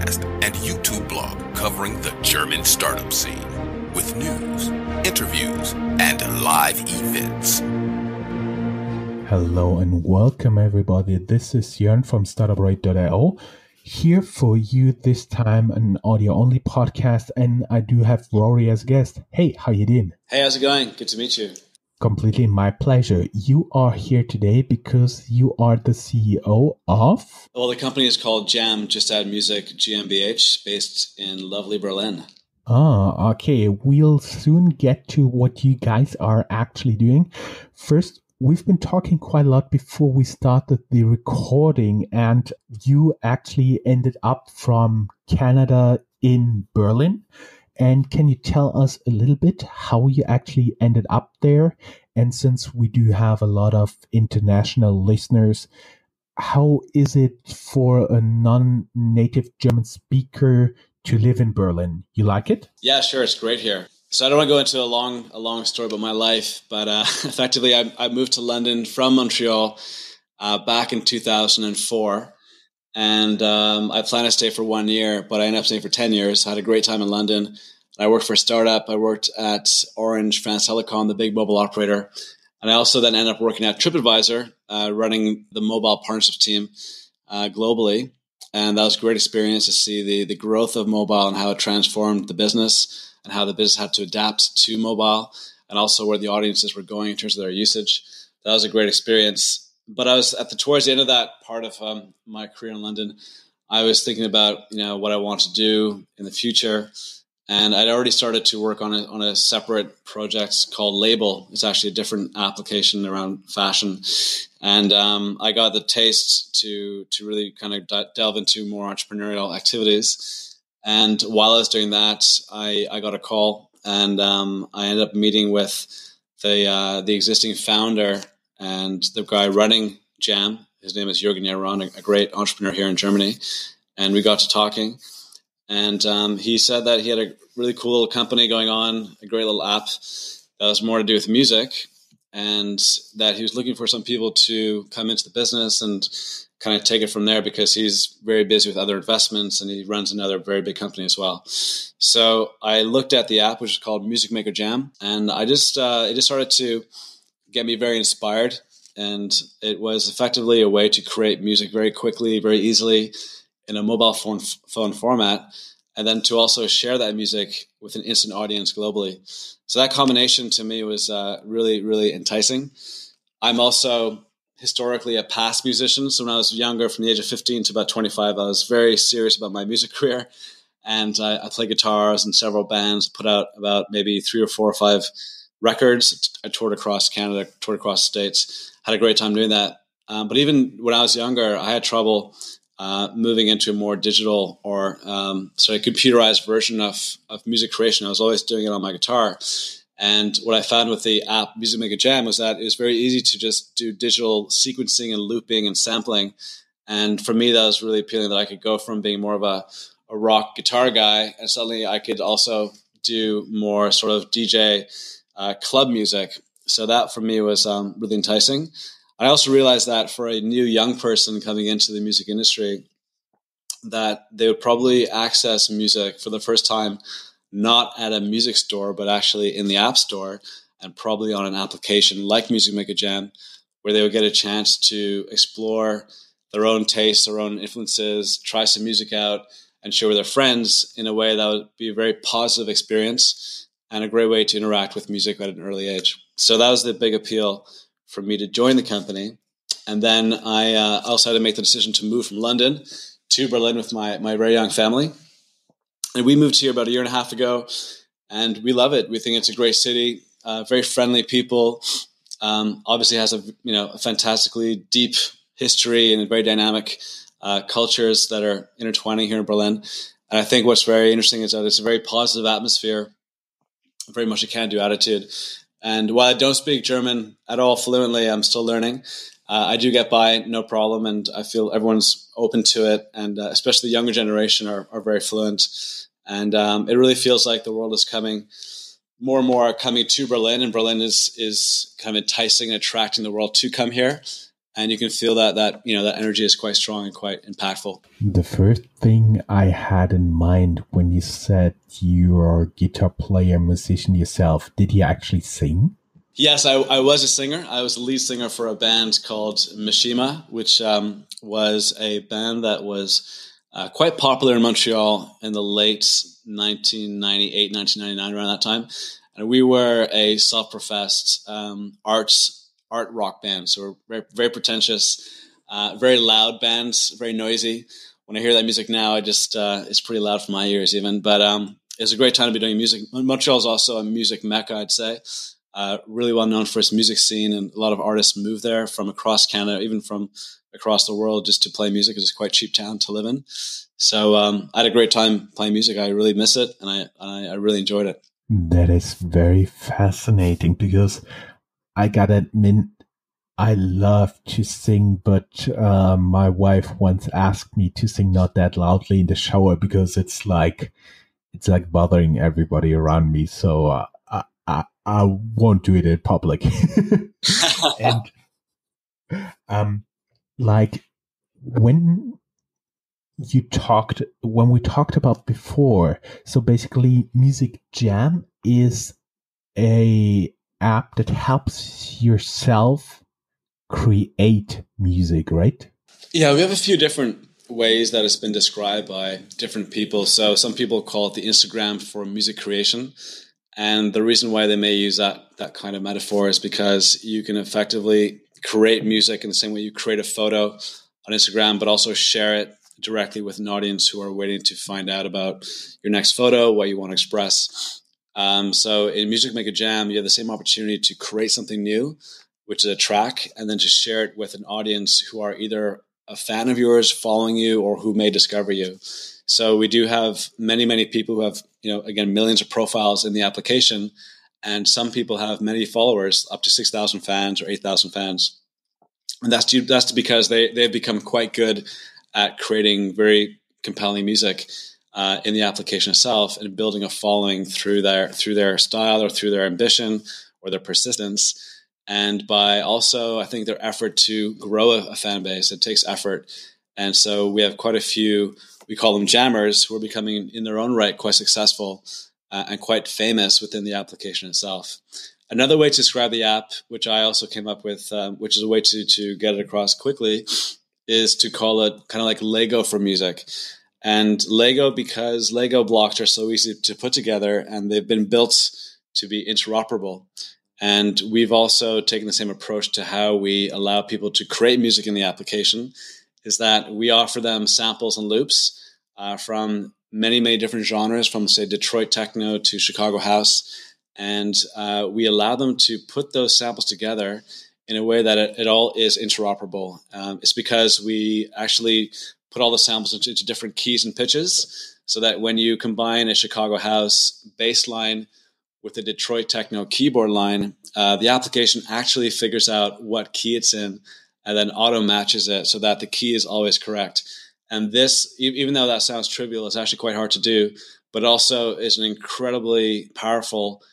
podcast and YouTube blog covering the German startup scene with news, interviews, and live events. Hello and welcome everybody. This is Jörn from Startuprad.io. Here for you this time, an audio-only podcast, and I do have Rory as a guest. Hey, how you doing? Hey, how's it going? Good to meet you. Completely my pleasure. You are here today because you are the CEO of... Well, the company is called Jam, Just Add Music GmbH, based in lovely Berlin. Ah, okay. We'll soon get to what you guys are actually doing. First, we've been talking quite a lot before we started the recording, and you actually ended up from Canada in Berlin. And can you tell us a little bit how you actually ended up there? And since we do have a lot of international listeners, how is it for a non-native German speaker to live in Berlin? You like it? Yeah, sure. It's great here. So I don't want to go into a long story about my life, but effectively I moved to London from Montreal back in 2004. And I planned to stay for 1 year, but I ended up staying for 10 years. I had a great time in London. I worked for a startup. I worked at Orange France Telecom, the big mobile operator. And I also then ended up working at TripAdvisor, running the mobile partnerships team globally. And that was a great experience to see the growth of mobile and how it transformed the business and how the business had to adapt to mobile and also where the audiences were going in terms of their usage. That was a great experience. But I was towards the end of that part of my career in London, I was thinking about what I want to do in the future, and I'd already started to work on a separate project called Label. It's actually a different application around fashion, and I got the taste to really kind of delve into more entrepreneurial activities. And while I was doing that, I got a call, and I ended up meeting with the existing founder and the guy running Jam. His name is Jürgen Jaron, a great entrepreneur here in Germany. And we got to talking. And he said that he had a really cool little company going on, a great little app that was more to do with music, and that he was looking for some people to come into the business and kind of take it from there because he's very busy with other investments and he runs another very big company as well. So I looked at the app, which is called Music Maker Jam, and it just started to get me very inspired, and it was effectively a way to create music very quickly, very easily in a mobile phone format, and then to also share that music with an instant audience globally. So that combination to me was really, really enticing. I'm also historically a past musician. So when I was younger, from the age of 15 to about 25, I was very serious about my music career, and I played guitars in several bands, put out about maybe 3 or 4 or 5 records. I toured across Canada, toured across the States, had a great time doing that. But even when I was younger, I had trouble moving into a more digital or a computerized version of music creation. I was always doing it on my guitar. And what I found with the app Music Maker Jam was that it was very easy to just do digital sequencing and looping and sampling. And for me, that was really appealing, that I could go from being more of a rock guitar guy, and suddenly I could also do more sort of DJ club music. So that for me was really enticing. I also realized that for a new young person coming into the music industry, that they would probably access music for the first time, not at a music store, but actually in the app store, and probably on an application like Music Maker Jam, where they would get a chance to explore their own tastes, their own influences, try some music out, and share with their friends in a way that would be a very positive experience and a great way to interact with music at an early age. So that was the big appeal for me to join the company. And then I also had to make the decision to move from London to Berlin with my very young family. And we moved here about a year and a half ago, and we love it. We think it's a great city, very friendly people. Obviously has a fantastically deep history and very dynamic cultures that are intertwining here in Berlin. And I think what's very interesting is that it's a very positive atmosphere, very much a can-do attitude. And while I don't speak German at all fluently, I'm still learning. I do get by, no problem, and I feel everyone's open to it, and especially the younger generation are very fluent. And it really feels like the world is coming more and more coming to Berlin, and Berlin is kind of enticing and attracting the world to come here. and you can feel that energy is quite strong and quite impactful. The first thing I had in mind when you said you're a guitar player, musician yourself, did you actually sing? Yes, I was a singer. I was the lead singer for a band called Mishima, which was a band that was quite popular in Montreal in the late 1998, 1999, around that time. And we were a self-professed art rock band. So we're very, very pretentious, very loud bands, very noisy. When I hear that music now, it's pretty loud for my ears even. But it's a great time to be doing music. Montreal is also a music mecca, I'd say. Really well known for its music scene, and a lot of artists move there from across Canada, even from across the world, just to play music. It's a quite cheap town to live in. So I had a great time playing music. I really miss it, and I really enjoyed it. That is very fascinating, because I gotta admit, I love to sing, but my wife once asked me to sing not that loudly in the shower because it's like bothering everybody around me. So I won't do it in public. And like when we talked about before, so basically Music Jam is a app that helps yourself create music, right? Yeah, we have a few different ways that it's been described by different people. So some people call it the Instagram for music creation. And the reason why they may use that kind of metaphor is because you can effectively create music in the same way you create a photo on Instagram, but also share it directly with an audience who are waiting to find out about your next photo, what you want to express. So in Music Make a Jam, you have the same opportunity to create something new, which is a track, and then to share it with an audience who are either a fan of yours, following you, or who may discover you. So we do have many, many people who have, again, millions of profiles in the application. And some people have many followers, up to 6,000 fans or 8,000 fans. And that's because they've become quite good at creating very compelling music in the application itself, and building a following through their style, or through their ambition, or their persistence. And by also, I think, their effort to grow a fan base. It takes effort. And so we have quite a few, we call them jammers, who are becoming in their own right quite successful and quite famous within the application itself. Another way to describe the app, which I also came up with, which is a way to get it across quickly, is to call it kind of like Lego for music. And Lego, because Lego blocks are so easy to put together, and they've been built to be interoperable. And we've also taken the same approach to how we allow people to create music in the application, is that we offer them samples and loops from many, many different genres, from, say, Detroit techno to Chicago house. And we allow them to put those samples together in a way that it all is interoperable. It's because we actually put all the samples into different keys and pitches, so that when you combine a Chicago house bass line with the Detroit techno keyboard line, the application actually figures out what key it's in, and then auto matches it so that the key is always correct. And this, even though that sounds trivial, it's actually quite hard to do, but also is an incredibly powerful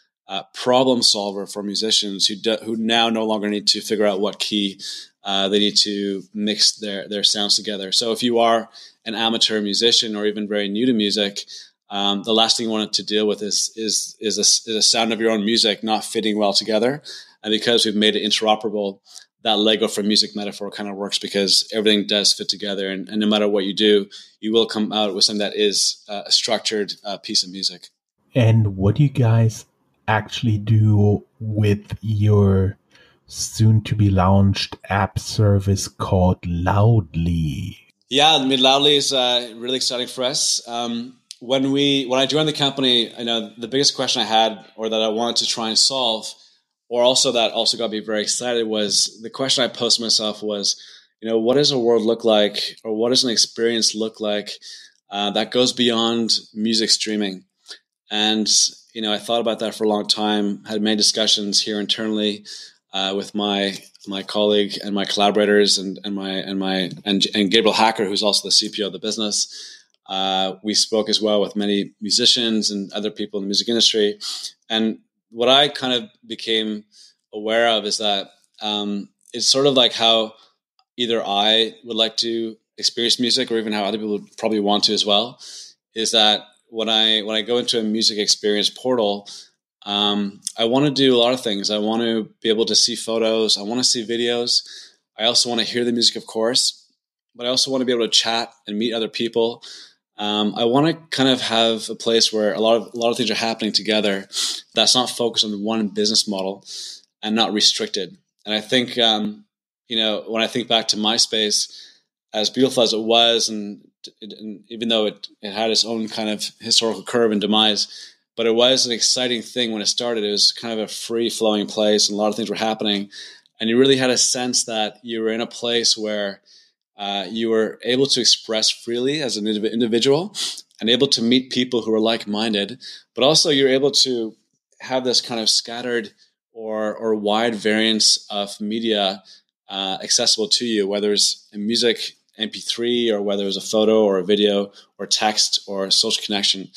problem solver for musicians who now no longer need to figure out what key they need to mix their sounds together. So if you are an amateur musician, or even very new to music, the last thing you want to deal with is a sound of your own music not fitting well together. And because we've made it interoperable, that Lego for music metaphor kind of works, because everything does fit together, and no matter what you do, you will come out with something that is a structured piece of music. And what do you guys actually do with your soon-to-be launched app service called Loudly? Yeah, I mean, Loudly is really exciting for us. When I joined the company, the biggest question I had, or that I wanted to try and solve, or also that also got me very excited, was the question I posed myself was, what does a world look like, or what does an experience look like that goes beyond music streaming? And I thought about that for a long time. Had many discussions here internally with my colleague and my collaborators, and Gabriel Hacker, who's also the CPO of the business. We spoke as well with many musicians and other people in the music industry. And what I kind of became aware of is that it's sort of like how either I would like to experience music, or even how other people would probably want to as well, is that when I go into a music experience portal, I want to do a lot of things. I want to be able to see photos. I want to see videos. I also want to hear the music, of course, but I also want to be able to chat and meet other people. I want to kind of have a place where a lot of things are happening together that's not focused on one business model and not restricted. And I think, when I think back to MySpace, as beautiful as it was, and even though it had its own kind of historical curve and demise, but it was an exciting thing when it started. It was kind of a free-flowing place, and a lot of things were happening. And you really had a sense that you were in a place where you were able to express freely as an individual and able to meet people who were like-minded, but also you're able to have this kind of scattered or wide variance of media accessible to you, whether it's a music MP3 or whether it's a photo or a video or text or social connection.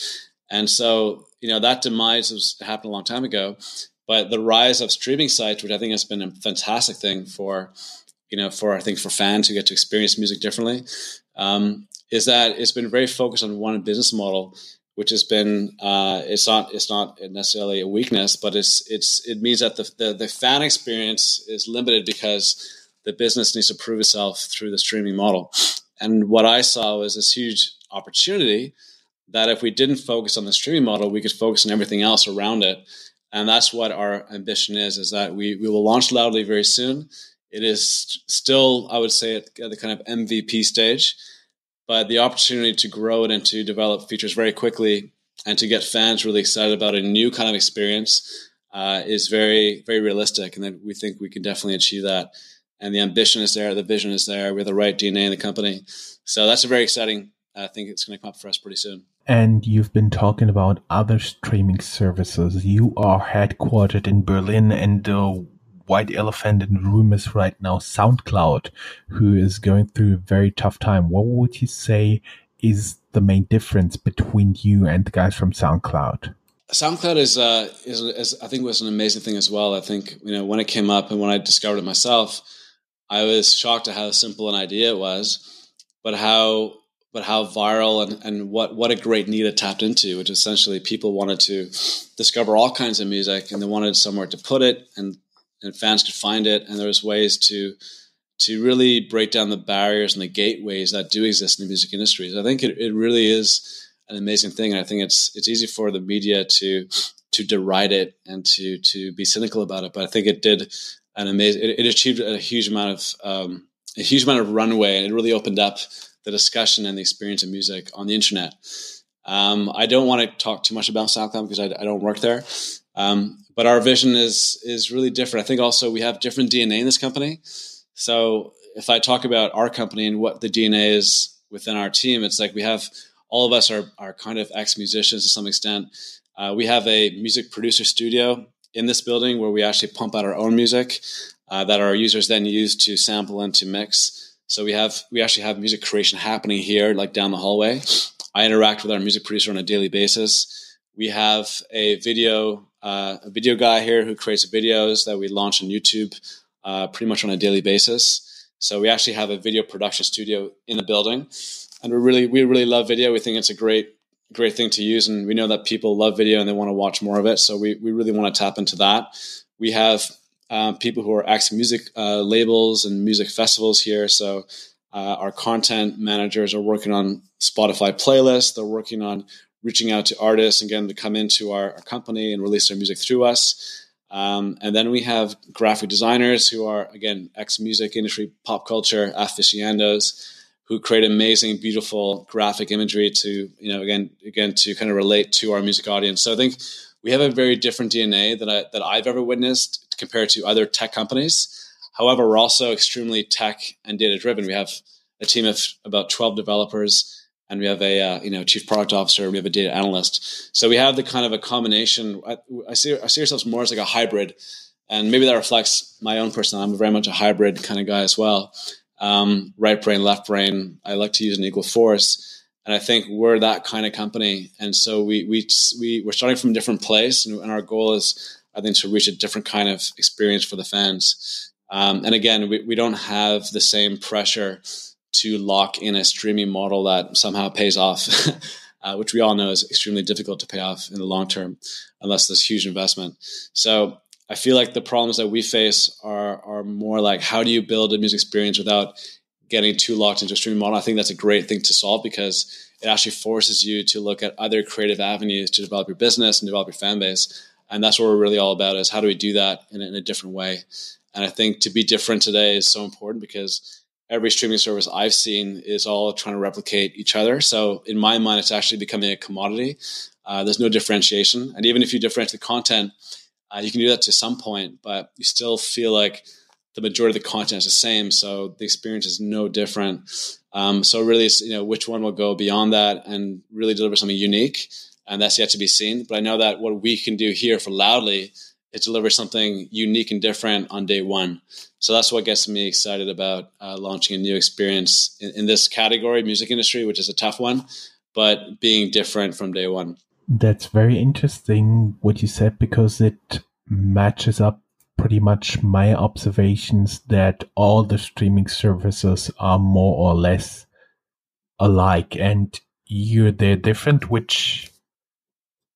And so, that demise happened a long time ago, but the rise of streaming sites, which I think has been a fantastic thing for fans who get to experience music differently, is that it's been very focused on one business model, which has been it's not necessarily a weakness, but it means that the fan experience is limited because the business needs to prove itself through the streaming model. And what I saw was this huge opportunity that if we didn't focus on the streaming model, we could focus on everything else around it. And that's what our ambition is that we will launch Loudly very soon. It is still, I would say, at the kind of MVP stage, but the opportunity to grow it and to develop features very quickly and to get fans really excited about a new kind of experience is very, very realistic. And then we think we can definitely achieve that. And the ambition is there, the vision is there, we have the right DNA in the company. So that's a very exciting, I think it's going to come up for us pretty soon. And you've been talking about other streaming services. You are headquartered in Berlin, and the white elephant in the room is right now SoundCloud, who is going through a very tough time. What would you say is the main difference between you and the guys from SoundCloud? SoundCloud is I think was an amazing thing as well. I think when it came up and when I discovered it myself, I was shocked at how simple an idea it was, but how viral and what a great need it tapped into, which essentially people wanted to discover all kinds of music and they wanted somewhere to put it and fans could find it. And there was ways to really break down the barriers and the gateways that do exist in the music industry. So I think it really is an amazing thing. And I think it's easy for the media to deride it and to be cynical about it. But I think it did an amazing, it achieved a huge amount of runway, and it really opened up the discussion and the experience of music on the internet. I don't want to talk too much about SoundCloud because I don't work there. But our vision is really different. I think also we have different DNA in this company. So if I talk about our company and what the DNA is within our team, it's like we have, all of us are kind of ex-musicians to some extent. We have a music producer studio in this building where we actually pump out our own music that our users then use to sample and to mix. So we actually have music creation happening here, like down the hallway. I interact with our music producer on a daily basis. We have a video guy here who creates videos that we launch on YouTube pretty much on a daily basis. So we actually have a video production studio in the building, and we really love video. We think it's a great thing to use, and we know that people love video and they want to watch more of it. So we really want to tap into that. We have people who are music labels and music festivals here. So our content managers are working on Spotify playlists. They're working on reaching out to artists and getting them to come into our company and release their music through us. And then we have graphic designers who are, again, ex-music industry, pop culture aficionados who create amazing, beautiful graphic imagery to, again, to kind of relate to our music audience. So I think we have a very different DNA that I've ever witnessed compared to other tech companies. However, we're also extremely tech and data driven. We have a team of about 12 developers, and we have a chief product officer. We have a data analyst. So we have the kind of a combination. I see ourselves more as like a hybrid, and maybe that reflects my own personality. I'm very much a hybrid kind of guy as well. Right brain, left brain. I like to use an equal force, and I think we're that kind of company. And so we're starting from a different place, and our goal is, I think, to reach a different kind of experience for the fans. And again, we don't have the same pressure to lock in a streaming model that somehow pays off, which we all know is extremely difficult to pay off in the long term, unless there's huge investment. So I feel like the problems that we face are more like, how do you build a music experience without getting too locked into a streaming model? I think that's a great thing to solve, because it actually forces you to look at other creative avenues to develop your business and develop your fan base. And that's what we're really all about, is how do we do that in a different way? And I think to be different today is so important, because every streaming service I've seen is all trying to replicate each other. So in my mind, it's actually becoming a commodity. There's no differentiation. And even if you differentiate the content, you can do that to some point, but you still feel like the majority of the content is the same. So the experience is no different. So really, it's, which one will go beyond that and really deliver something unique. And that's yet to be seen. But I know that what we can do here for Loudly is deliver something unique and different on day one. So that's what gets me excited about launching a new experience in this category, music industry, which is a tough one, but being different from day one. That's very interesting what you said, because it matches up pretty much my observations that all the streaming services are more or less alike, and they're different, which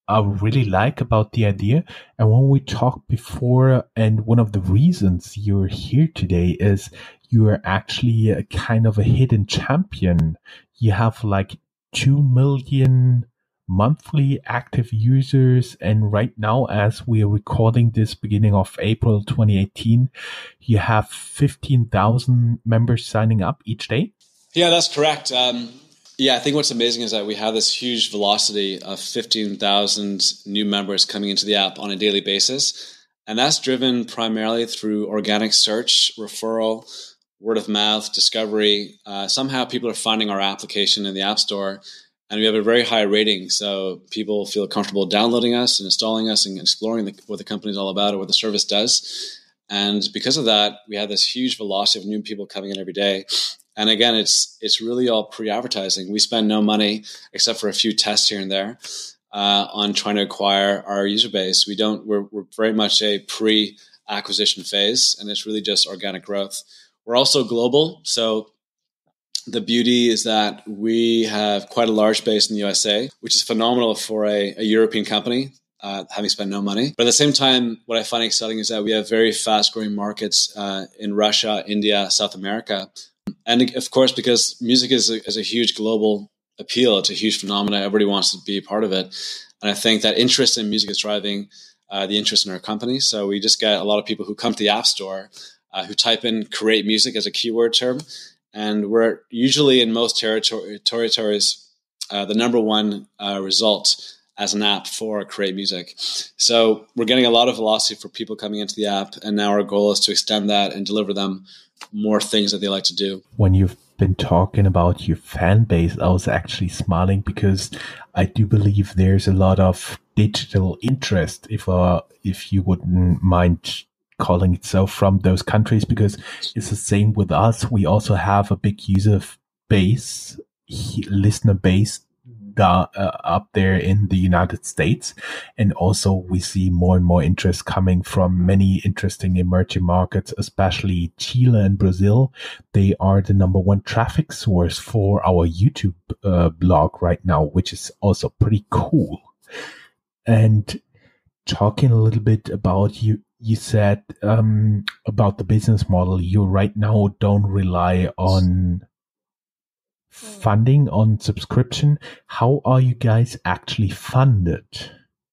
I really like about the idea. And when we talked before, and one of the reasons you're here today is you are actually a kind of a hidden champion. You have like 2 million monthly active users. And right now, as we are recording this beginning of April 2018, you have 15,000 members signing up each day. Yeah, that's correct. I think what's amazing is that we have this huge velocity of 15,000 new members coming into the app on a daily basis. And that's driven primarily through organic search, referral, word of mouth, discovery. Somehow people are finding our application in the App Store, and we have a very high rating. So people feel comfortable downloading us and installing us and exploring what the company is all about or what the service does. And because of that, we have this huge velocity of new people coming in every day. And again, it's really all pre-advertising. We spend no money except for a few tests here and there on trying to acquire our user base. We're very much a pre-acquisition phase, and it's really just organic growth. We're also global, so the beauty is that we have quite a large base in the USA, which is phenomenal for a European company, having spent no money. But at the same time, what I find exciting is that we have very fast-growing markets in Russia, India, South America. And of course, because music is a huge global appeal, it's a huge phenomenon. Everybody wants to be a part of it. And I think that interest in music is driving the interest in our company. So we just get a lot of people who come to the App Store who type in create music as a keyword term. And we're usually in most territories the number one result as an app for create music. So we're getting a lot of velocity for people coming into the app. And now our goal is to extend that and deliver them more things that they like to do. When you've been talking about your fan base, I was actually smiling, because I do believe there's a lot of digital interest, if you wouldn't mind calling it so, from those countries, because it's the same with us. We also have a big user base, listener base up there in the United States. And also we see more and more interest coming from many interesting emerging markets, especially Chile and Brazil. They are the number one traffic source for our YouTube blog right now, which is also pretty cool. And talking a little bit about you said about the business model, you right now don't rely on funding, on subscription. How are you guys actually funded?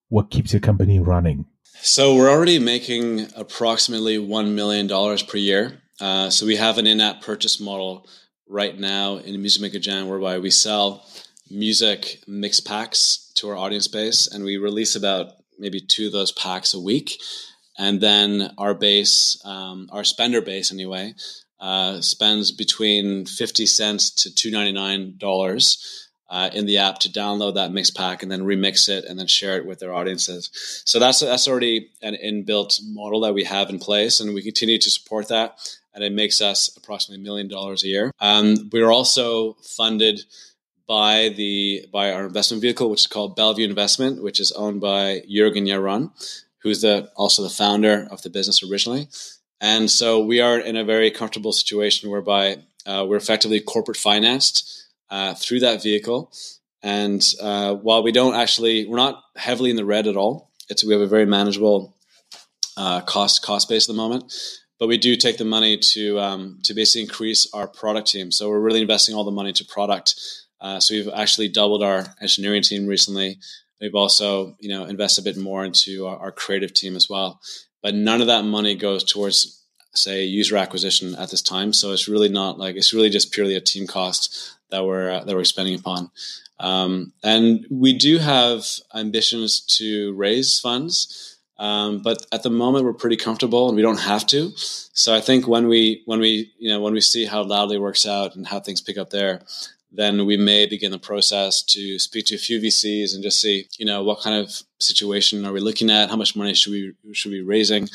What keeps your company running? So we're already making approximately $1 million per year. So we have an in-app purchase model right now in Music Maker Jam, whereby we sell music mix packs to our audience base, and we release about maybe 2 of those packs a week. And then our base, our spender base anyway, spends between 50 cents to $2.99 in the app to download that mix pack and then remix it and then share it with their audiences. So that's already an inbuilt model that we have in place, and we continue to support that. And it makes us approximately $1 million a year. We're also funded by our investment vehicle, which is called Bellevue Investment, which is owned by Jürgen Yaron, who's also the founder of the business originally. And so we are in a very comfortable situation whereby we're effectively corporate financed through that vehicle. And while we're not heavily in the red at all. We have a very manageable cost base at the moment. But we do take the money to basically increase our product team. So we're really investing all the money to product. So we've actually doubled our engineering team recently. We've also, invested a bit more into our creative team as well. But none of that money goes towards, say, user acquisition at this time. So it's really not it's really just purely a team cost that we're spending upon. And we do have ambitions to raise funds. But at the moment we're pretty comfortable and we don't have to. So I think when we see how Loudly works out and how things pick up there, then we may begin the process to speak to a few VCs and just see, what kind of situation are we looking at? How much money should we be raising?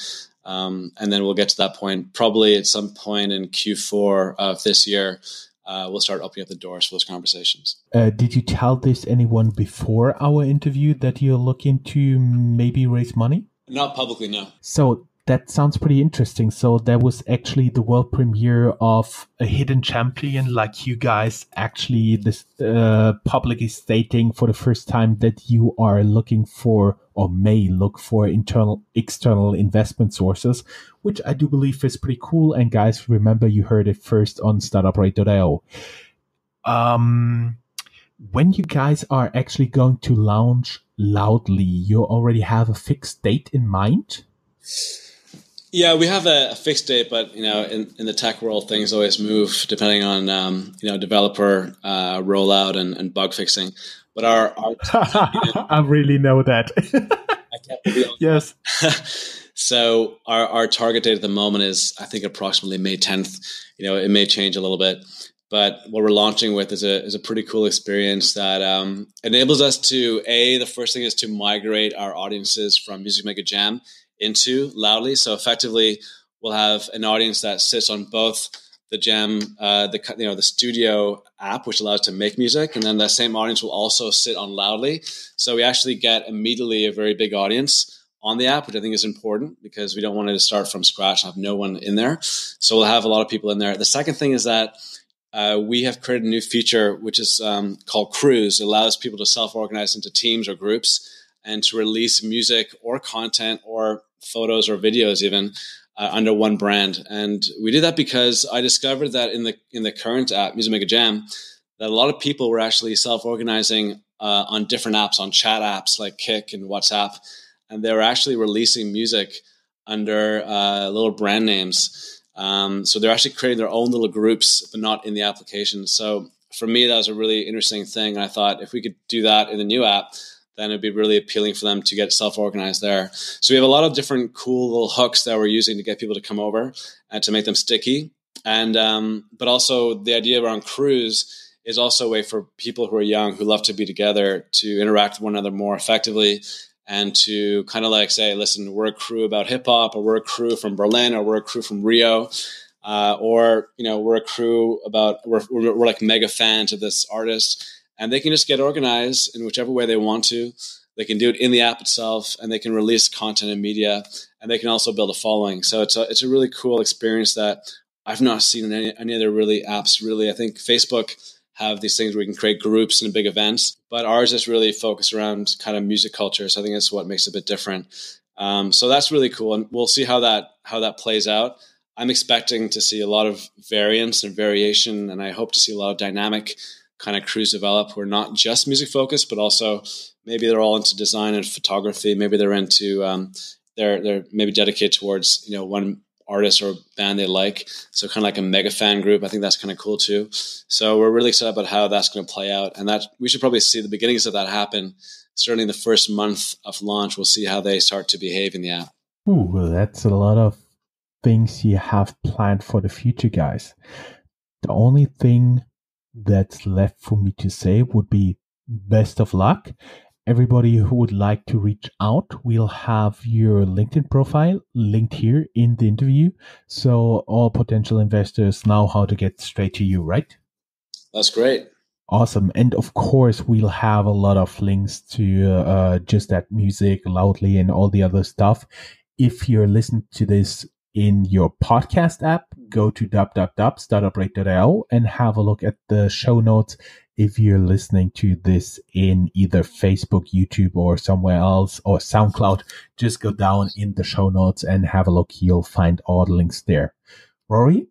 And then we'll get to that point, probably at some point in Q4 of this year. We'll start opening up the doors for those conversations. Did you tell this anyone before our interview that you're looking to maybe raise money? Not publicly, no. So that sounds pretty interesting. So there was actually the world premiere of a hidden champion like you guys actually this publicly stating for the first time that you are looking for or may look for external investment sources, which I do believe is pretty cool. And guys, remember you heard it first on Startuprad.io. When you guys are actually going to launch Loudly, you already have a fixed date in mind? Yeah, we have a fixed date, but in the tech world, things always move depending on developer rollout and bug fixing. But our I really know that. I can't be on yes. So our target date at the moment is, I think, approximately May 10th. It may change a little bit. But what we're launching with is a pretty cool experience that enables us to, the first thing is to migrate our audiences from Music Mega Jam into Loudly. So effectively, we'll have an audience that sits on both the Jam, the studio app, which allows to make music, and then that same audience will also sit on Loudly. So we actually get immediately a very big audience on the app, which I think is important because we don't want it to start from scratch and have no one in there. So we'll have a lot of people in there. The second thing is that we have created a new feature which is called Crews. It allows people to self-organize into teams or groups and to release music or content or photos or videos even under one brand. And we did that because I discovered that in the current app, Music Mega Jam, that a lot of people were actually self-organizing on different apps, on chat apps like Kik and WhatsApp, and they were actually releasing music under little brand names. So they're actually creating their own little groups, but not in the application. So for me, that was a really interesting thing. And I thought if we could do that in the new app, then it'd be really appealing for them to get self-organized there. So we have a lot of different cool little hooks that we're using to get people to come over and to make them sticky. And but also the idea around Crews is also a way for people who are young, who love to be together, to interact with one another more effectively and to kind of like say, listen, we're a crew about hip hop, or we're a crew from Berlin, or we're a crew from Rio, or we're a crew about we're like mega fans of this artist, and they can just get organized in whichever way they want to. They can do it in the app itself, and they can release content and media, and they can also build a following. So it's a really cool experience that I've not seen in any other really apps. Really, I think Facebook have these things where you can create groups and big events, but ours is really focused around kind of music culture. So I think that's what makes it a bit different. So that's really cool, and we'll see how that plays out. I'm expecting to see a lot of variance and variation, and I hope to see a lot of dynamic kind of crews develop who are not just music focused, but also maybe they're all into design and photography. Maybe they're into they're maybe dedicated towards one artist or band they like. So kind of like a mega fan group. I think that's kind of cool too. So we're really excited about how that's going to play out, and that we should probably see the beginnings of that happen. Certainly the first month of launch, we'll see how they start to behave in the app. Ooh, well, that's a lot of things you have planned for the future, guys. The only thing that's left for me to say would be best of luck. Everybody who would like to reach out, we'll have your LinkedIn profile linked here in the interview. So all potential investors know how to get straight to you, right? That's great. Awesome. And of course, we'll have a lot of links to just that music, Loudly, and all the other stuff. If you're listening to this in your podcast app, go to www.startuprad.io and have a look at the show notes. If you're listening to this in either Facebook, YouTube, or somewhere else, or SoundCloud, just go down in the show notes and have a look. You'll find all the links there. Rory,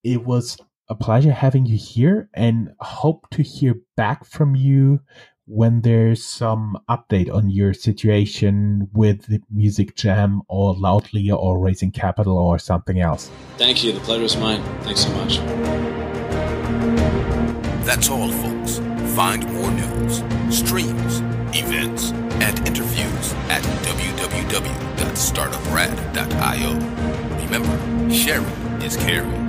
it was a pleasure having you here, and hope to hear back from you when there's some update on your situation with the Music Jam or Loudly or raising capital or something else. Thank you. The pleasure is mine. Thanks so much. That's all, folks. Find more news, streams, events, and interviews at www.startuprad.io. Remember, sharing is caring.